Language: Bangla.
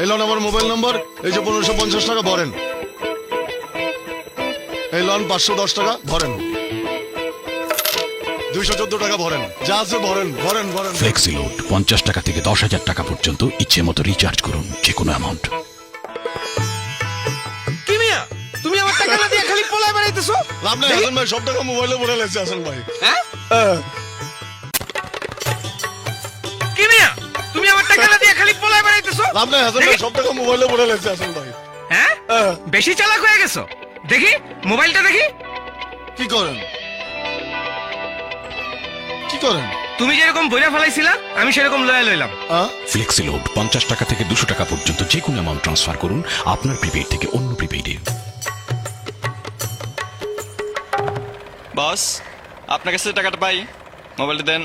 এই লন আমার মোবাইল নম্বর, এই যে 1550 টাকা ভরেন। এই লন 510 টাকা ভরেন। 214 টাকা ভরেন। যা আছে ভরেন ভরেন ভরেন। ফ্লেক্সিলোড 50 টাকা থেকে 10,000 টাকা পর্যন্ত ইচ্ছে মতো রিচার্জ করুন যে কোনো অ্যামাউন্ট। কি মিয়া তুমি আমার টাকা না দিয়ে খালি পোলায় বানাইতেছো? লাভ নাই হাসান ভাই, সব টাকা মোবাইলে ভরে লেছে হাসান ভাই। হ্যাঁ কি মিয়া তুমি আমার টাকা না দিয়ে খালি পোলায় বানাইতেছো? লাভ নাই হাসান ভাই, সব টাকা মোবাইলে ভরে লেছে হাসান ভাই। হ্যাঁ বেশি চালাক হয়ে গেছো। দেখি মোবাইলটা দেখি। কি করেন কি করেন? তুমি যেরকম বইরা ফেলাইছিলা আমি সেরকম লয়া লইলাম। ফ্লেক্সিলোড 50 টাকা থেকে 200 টাকা পর্যন্ত যে কোনো অ্যামাউন্ট ট্রান্সফার করুন আপনার প্রিপেইড থেকে অন্য প্রিপেইডে। বস, আপনার কাছে টাকাটা পাই, মোবাইলটা দেন।